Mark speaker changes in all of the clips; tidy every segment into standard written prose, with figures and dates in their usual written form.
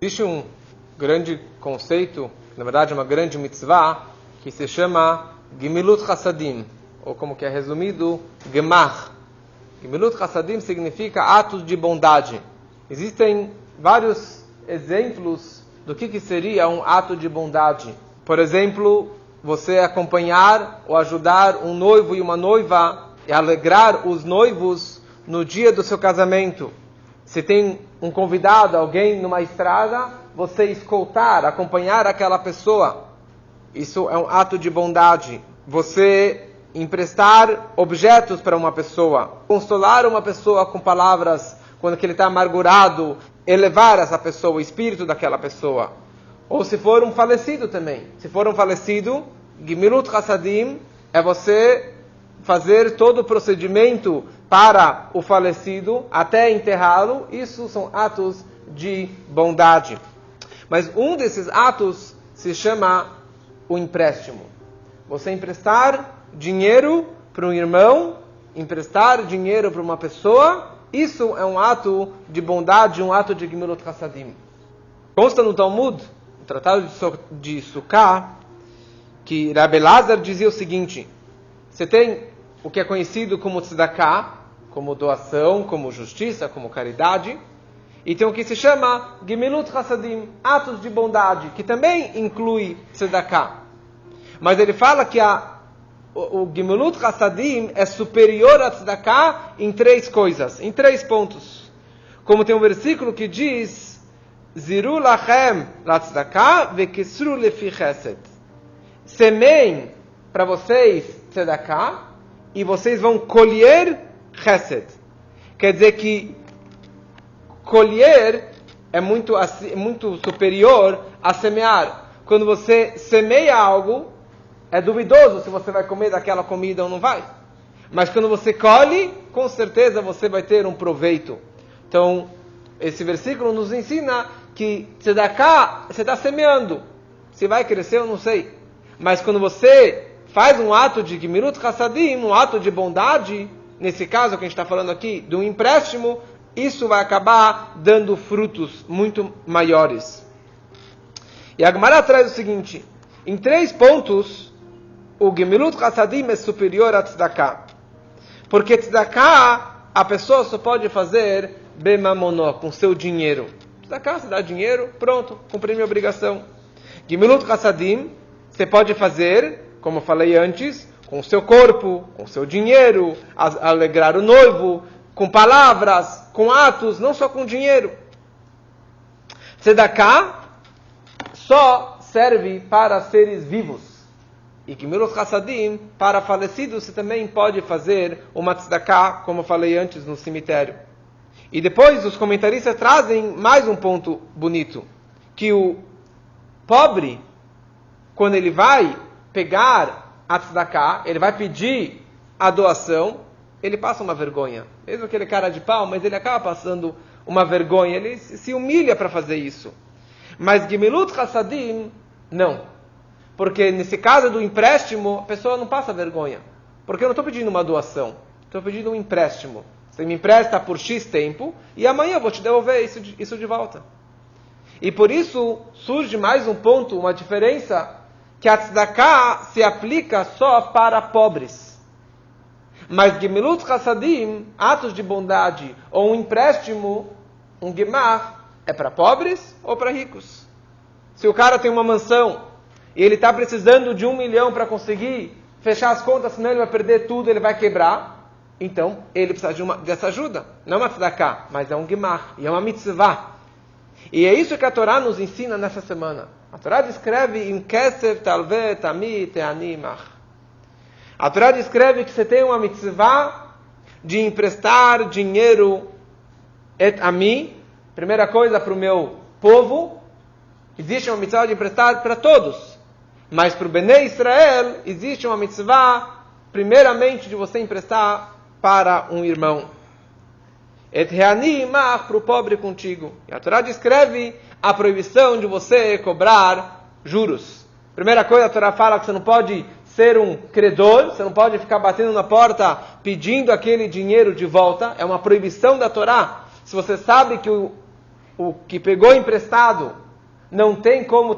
Speaker 1: Existe um grande conceito, na verdade uma grande mitzvah, que se chama Gemilut Chassadim, ou como que é resumido, Gemach. Gemilut Chassadim significa atos de bondade. Existem vários exemplos do que seria um ato de bondade. Por exemplo, você acompanhar ou ajudar um noivo e uma noiva e alegrar os noivos no dia do seu casamento. Se tem um convidado, alguém numa estrada, você escoltar, acompanhar aquela pessoa. Isso é um ato de bondade. Você emprestar objetos para uma pessoa, consolar uma pessoa com palavras quando ele está amargurado, elevar essa pessoa, o espírito daquela pessoa. Ou se for um falecido também. Se for um falecido, Gemilut Chassadim é você fazer todo o procedimento para o falecido até enterrá-lo. Isso são atos de bondade. Mas um desses atos se chama o empréstimo. Você emprestar dinheiro para um irmão, emprestar dinheiro para uma pessoa, isso é um ato de bondade, um ato de Gemilut Chassadim. Consta no Talmud, no Tratado de Sukkah, que Rabbi Elazar dizia o seguinte: você tem o que é conhecido como tzedakah, como doação, como justiça, como caridade, e tem o que se chama Gemilut Chassadim, atos de bondade, que também inclui tzedakah. Mas ele fala que o Gemilut Chassadim é superior a tzedakah em três coisas, em três pontos. Como tem um versículo que diz: Ziru lachem la tzedakah vekesru lefi chesed. Semeiem para vocês tzedakah e vocês vão colher chesed. Quer dizer que colher é muito superior a semear. Quando você semeia algo, é duvidoso se você vai comer daquela comida ou não vai. Mas quando você colhe, com certeza você vai ter um proveito. Então, esse versículo nos ensina que tzedakah, você está semeando. Se vai crescer, eu não sei. Mas quando você faz um ato de Gemilut Chassadim, um ato de bondade, nesse caso que a gente está falando aqui, de um empréstimo, isso vai acabar dando frutos muito maiores. E a Gemara traz o seguinte: em três pontos, o Gemilut Chassadim é superior a tzedakah. Porque tzedakah, a pessoa só pode fazer bemamonó, com seu dinheiro. Tzedakah, você dá dinheiro, pronto, cumpri minha obrigação. Gemilut Chassadim, você pode fazer, como eu falei antes, com o seu corpo, com o seu dinheiro, alegrar o noivo, com palavras, com atos, não só com dinheiro. Tzedakah só serve para seres vivos. E Gemilut Chassadim, para falecidos, você também pode fazer uma tzedakah, como eu falei antes, no cemitério. E depois os comentaristas trazem mais um ponto bonito, que o pobre, quando ele vai pegar a tzedakah, ele vai pedir a doação, ele passa uma vergonha. Mesmo aquele cara de pau, mas ele acaba passando uma vergonha, ele se humilha para fazer isso. Mas Gemilut Chassadim, não. Porque nesse caso do empréstimo, a pessoa não passa vergonha. Porque eu não estou pedindo uma doação, estou pedindo um empréstimo. Você me empresta por X tempo, e amanhã eu vou te devolver isso de volta. E por isso surge mais um ponto, uma diferença, que a tzedakah se aplica só para pobres. Mas Gemilut Chassadim, atos de bondade, ou um empréstimo, um gemach, é para pobres ou para ricos. Se o cara tem uma mansão, e ele está precisando de 1 milhão para conseguir fechar as contas, senão ele vai perder tudo, ele vai quebrar, então ele precisa dessa ajuda. Não é uma tzedakah, mas é um gemach, e é uma mitzvah. E é isso que a Torá nos ensina nessa semana. A Torá descreve em Kesef Talve Tami Teani Mach. A Torá descreve que você tem uma mitzvah de emprestar dinheiro et ami, primeira coisa para o meu povo. Existe uma mitzvah de emprestar para todos. Mas para o Bnei Israel existe uma mitzvah, primeiramente, de você emprestar para um irmão. Et reani imach, para o pobre contigo. E a Torá descreve a proibição de você cobrar juros. Primeira coisa, a Torá fala que você não pode ser um credor, você não pode ficar batendo na porta pedindo aquele dinheiro de volta. É uma proibição da Torá. Se você sabe que o o que pegou emprestado não tem como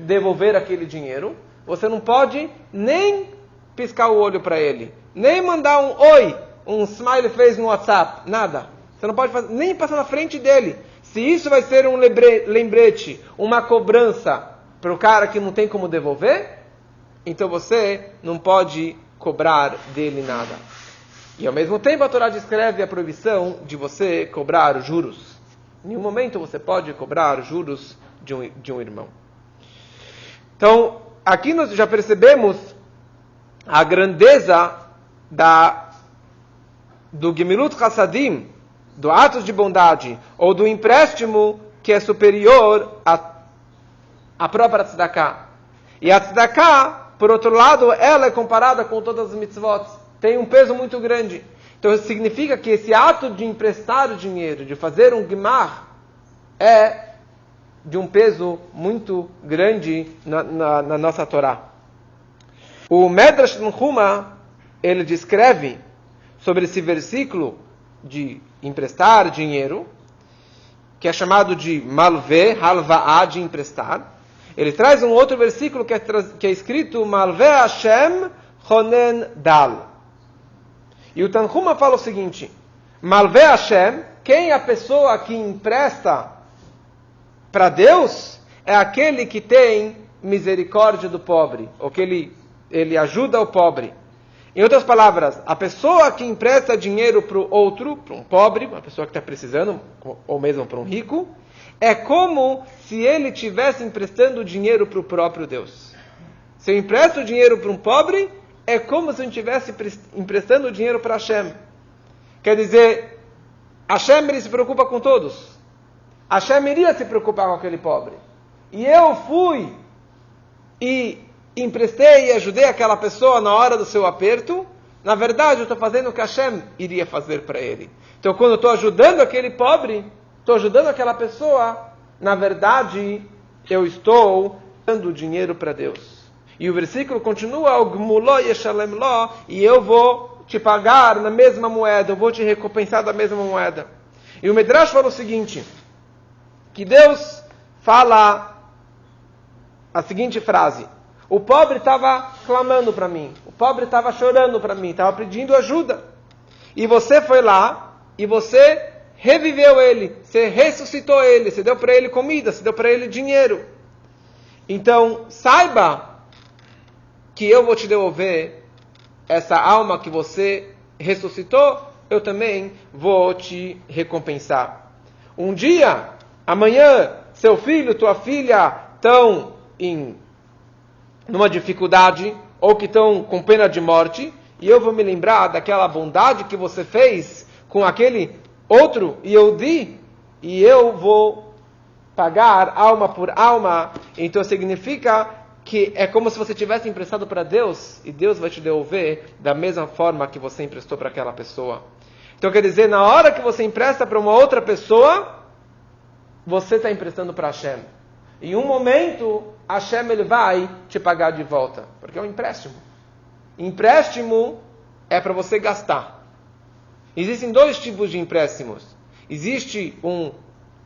Speaker 1: devolver aquele dinheiro, você não pode nem piscar o olho para ele, nem mandar um oi, um smiley face no WhatsApp, nada. Você não pode nem passar na frente dele. Se isso vai ser um lembrete, uma cobrança para o cara que não tem como devolver, então você não pode cobrar dele nada. E ao mesmo tempo a Torá descreve a proibição de você cobrar juros. Em nenhum momento você pode cobrar juros de um irmão. Então, aqui nós já percebemos a grandeza do Gemilut Chassadim, do ato de bondade, ou do empréstimo que é superior à própria tzedakah. E a tzedakah, por outro lado, ela é comparada com todas as mitzvot. Tem um peso muito grande. Então isso significa que esse ato de emprestar o dinheiro, de fazer um gemar, é de um peso muito grande na nossa Torá. O Medrash Tanhuma, ele descreve sobre esse versículo de emprestar dinheiro, que é chamado de malveh, halva'ah, de emprestar. Ele traz um outro versículo que é escrito malveh Hashem chonen dal. E o Tanhuma fala o seguinte: malveh Hashem, quem é a pessoa que empresta para Deus, é aquele que tem misericórdia do pobre, ou que ele ajuda o pobre. Em outras palavras, a pessoa que empresta dinheiro para o outro, para um pobre, uma pessoa que está precisando, ou mesmo para um rico, é como se ele estivesse emprestando dinheiro para o próprio Deus. Se eu empresto dinheiro para um pobre, é como se eu estivesse emprestando dinheiro para Hashem. Quer dizer, Hashem ele se preocupa com todos. Hashem iria se preocupar com aquele pobre. E eu fui e emprestei e ajudei aquela pessoa na hora do seu aperto. Na verdade, eu estou fazendo o que Hashem iria fazer para ele. Então, quando eu estou ajudando aquele pobre, estou ajudando aquela pessoa, na verdade, eu estou dando dinheiro para Deus. E o versículo continua, o gmuló yeshalem lo, e eu vou te pagar na mesma moeda, eu vou te recompensar da mesma moeda. E o Medrash fala o seguinte, que Deus fala a seguinte frase: o pobre estava clamando para mim, o pobre estava chorando para mim, estava pedindo ajuda. E você foi lá e você reviveu ele, você ressuscitou ele, você deu para ele comida, você deu para ele dinheiro. Então, saiba que eu vou te devolver essa alma que você ressuscitou, eu também vou te recompensar. Um dia, amanhã, seu filho, tua filha estão numa dificuldade, ou que estão com pena de morte, e eu vou me lembrar daquela bondade que você fez com aquele outro, e eu vou pagar alma por alma. Então significa que é como se você tivesse emprestado para Deus, e Deus vai te devolver da mesma forma que você emprestou para aquela pessoa. Então quer dizer, na hora que você empresta para uma outra pessoa, você está emprestando para Hashem. Em um momento, Hashem ele vai te pagar de volta, porque é um empréstimo. Empréstimo é para você gastar. Existem dois tipos de empréstimos. Existe um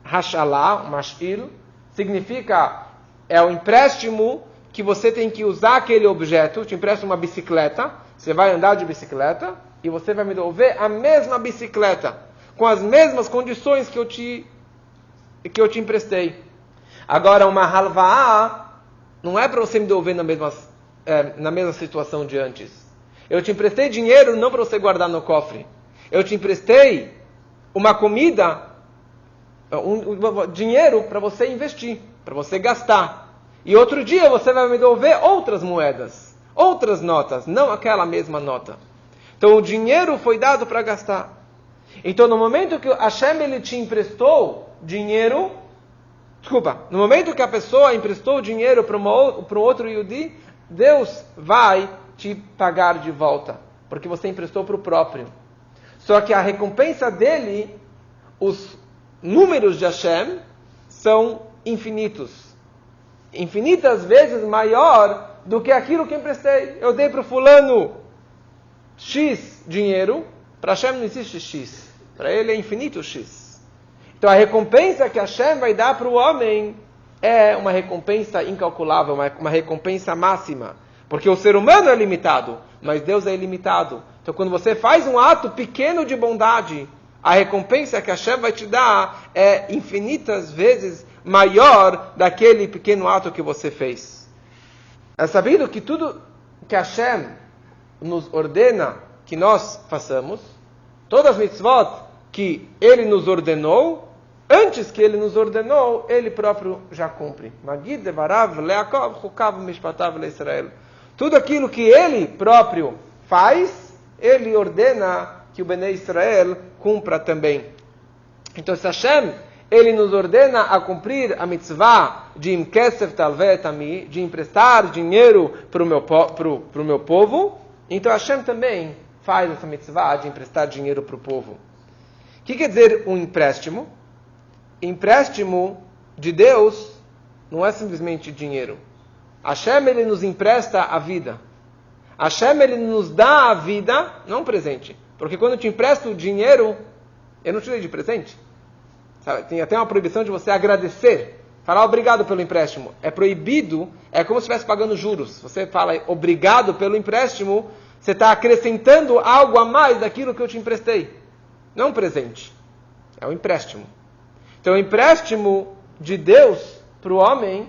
Speaker 1: hashalá, um mashil, significa é o empréstimo que você tem que usar aquele objeto. Te empresto uma bicicleta, você vai andar de bicicleta e você vai me devolver a mesma bicicleta, com as mesmas condições que eu te emprestei. Agora, uma halva'ah não é para você me devolver na mesma situação de antes. Eu te emprestei dinheiro não para você guardar no cofre. Eu te emprestei uma comida, dinheiro para você investir, para você gastar. E outro dia você vai me devolver outras moedas, outras notas, não aquela mesma nota. Então o dinheiro foi dado para gastar. Então no momento que Hashem ele te emprestou dinheiro, no momento que a pessoa emprestou dinheiro para um outro Yehudi, Deus vai te pagar de volta, porque você emprestou para o próprio. Só que a recompensa dele, os números de Hashem, são infinitos. Infinitas vezes maior do que aquilo que emprestei. Eu dei para o fulano X dinheiro, para Hashem não existe X. Para ele é infinito X. Então a recompensa que Hashem vai dar para o homem é uma recompensa incalculável, uma recompensa máxima. Porque o ser humano é limitado, mas Deus é ilimitado. Então quando você faz um ato pequeno de bondade, a recompensa que Hashem vai te dar é infinitas vezes maior daquele pequeno ato que você fez. É sabido que tudo que Hashem nos ordena que nós façamos, todas as mitzvot que Ele nos ordenou, antes que Ele nos ordenou, Ele próprio já cumpre. Magid devarav leakov chukav mishpatav leIsrael. Tudo aquilo que Ele próprio faz, Ele ordena que o Bnei Israel cumpra também. Então, se Hashem, Ele nos ordena a cumprir a mitzvah de imkesef talvet ami, de emprestar dinheiro para o meu povo, então Hashem também faz essa mitzvah de emprestar dinheiro para o povo. O que quer dizer um empréstimo? Empréstimo de Deus não é simplesmente dinheiro. Hashem, Ele nos empresta a vida. Hashem, Ele nos dá a vida, não um presente. Porque quando eu te empresto o dinheiro, eu não te dei de presente. Sabe? Tem até uma proibição de você agradecer. Falar obrigado pelo empréstimo. É proibido, é como se estivesse pagando juros. Você fala obrigado pelo empréstimo, você está acrescentando algo a mais daquilo que eu te emprestei. Não um presente. É um empréstimo. Então o empréstimo de Deus para o homem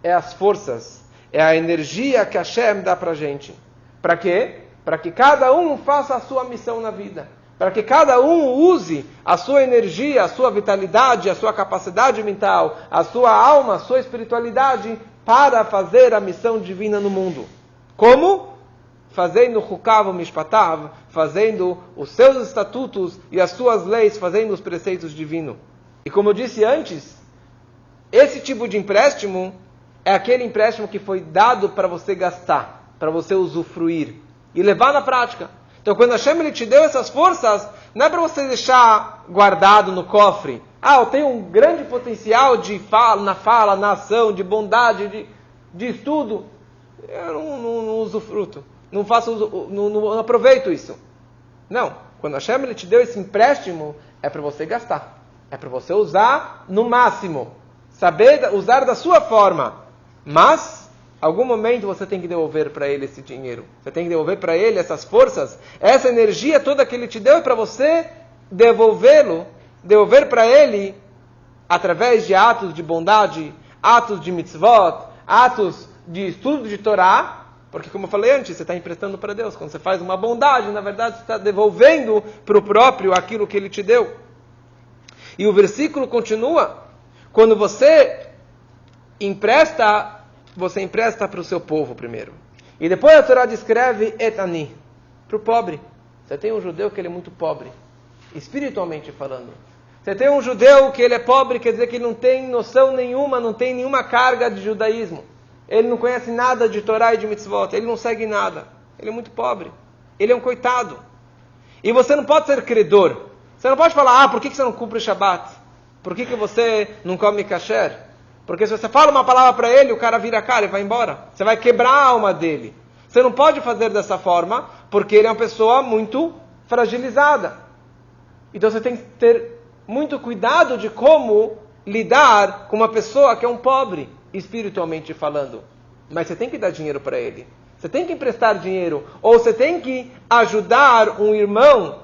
Speaker 1: é as forças. É a energia que Hashem dá para a gente. Para quê? Para que cada um faça a sua missão na vida. Para que cada um use a sua energia, a sua vitalidade, a sua capacidade mental, a sua alma, a sua espiritualidade para fazer a missão divina no mundo. Como? Fazendo Hukav Mishpatav, fazendo os seus estatutos e as suas leis, fazendo os preceitos divinos. E como eu disse antes, esse tipo de empréstimo é aquele empréstimo que foi dado para você gastar, para você usufruir e levar na prática. Então, quando Hashem Ele te deu essas forças, não é para você deixar guardado no cofre. Eu tenho um grande potencial de na ação, de bondade, de estudo. Eu não usufruto. Não faço uso, não aproveito isso. Não. Quando Hashem Ele te deu esse empréstimo, é para você gastar. É para você usar no máximo. Saber usar da sua forma. Mas, em algum momento você tem que devolver para ele esse dinheiro. Você tem que devolver para ele essas forças. Essa energia toda que ele te deu é para você devolver para ele através de atos de bondade, atos de mitzvot, atos de estudo de Torá. Porque, como eu falei antes, você está emprestando para Deus. Quando você faz uma bondade, na verdade, você está devolvendo para o próprio aquilo que Ele te deu. E o versículo continua. Quando você empresta para o seu povo primeiro. E depois a Torá descreve etani, para o pobre. Você tem um judeu que ele é muito pobre, espiritualmente falando. Você tem um judeu que ele é pobre, quer dizer que ele não tem noção nenhuma, não tem nenhuma carga de judaísmo. Ele não conhece nada de Torá e de mitzvot, ele não segue nada. Ele é muito pobre. Ele é um coitado. E você não pode ser credor. Você não pode falar, por que você não cumpre o Shabat? Por que você não come kasher? Porque se você fala uma palavra para ele, o cara vira a cara e vai embora. Você vai quebrar a alma dele. Você não pode fazer dessa forma, porque ele é uma pessoa muito fragilizada. Então você tem que ter muito cuidado de como lidar com uma pessoa que é um pobre, espiritualmente falando. Mas você tem que dar dinheiro para ele. Você tem que emprestar dinheiro. Ou você tem que ajudar um irmão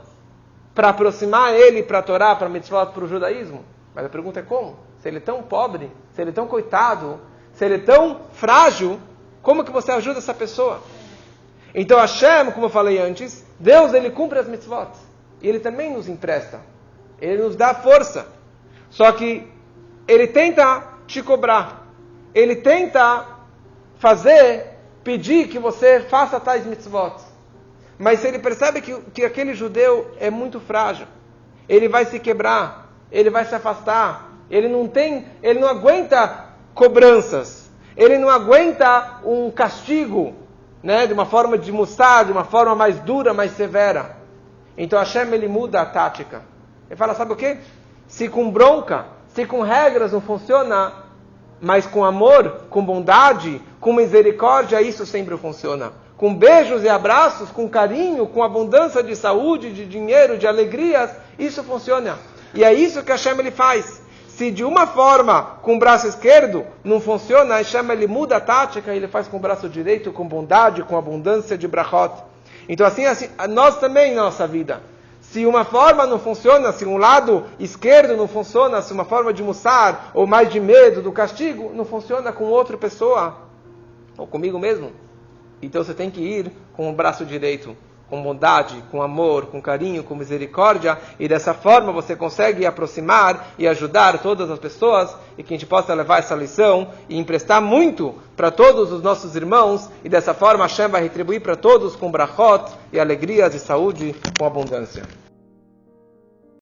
Speaker 1: para aproximar ele para a Torá, para a mitzvot, para o judaísmo. Mas a pergunta é como? Se ele é tão pobre, se ele é tão coitado, se ele é tão frágil, como que você ajuda essa pessoa? Então Hashem, como eu falei antes, Deus ele cumpre as mitzvot. E Ele também nos empresta. Ele nos dá força. Só que Ele tenta te cobrar. Ele tenta pedir que você faça tais mitzvot. Mas se ele percebe que aquele judeu é muito frágil, ele vai se quebrar, ele vai se afastar, ele não aguenta cobranças, ele não aguenta um castigo, de uma forma de mussar, de uma forma mais dura, mais severa. Então Hashem ele muda a tática. Ele fala, sabe o quê? Se com bronca, se com regras não funciona, mas com amor, com bondade, com misericórdia, isso sempre funciona. Com beijos e abraços, com carinho, com abundância de saúde, de dinheiro, de alegrias, isso funciona. E é isso que Hashem ele faz. Se de uma forma com o braço esquerdo não funciona, Hashem ele muda a tática e ele faz com o braço direito, com bondade, com abundância de brachot. Então assim, nós também na nossa vida. Se uma forma não funciona, se um lado esquerdo não funciona, se uma forma de mussar, ou mais de medo, do castigo, não funciona com outra pessoa, ou comigo mesmo. Então você tem que ir com o braço direito, com bondade, com amor, com carinho, com misericórdia, e dessa forma você consegue aproximar e ajudar todas as pessoas, e que a gente possa levar essa lição e emprestar muito para todos os nossos irmãos, e dessa forma Hashem vai retribuir para todos com brachot e alegrias e saúde com abundância.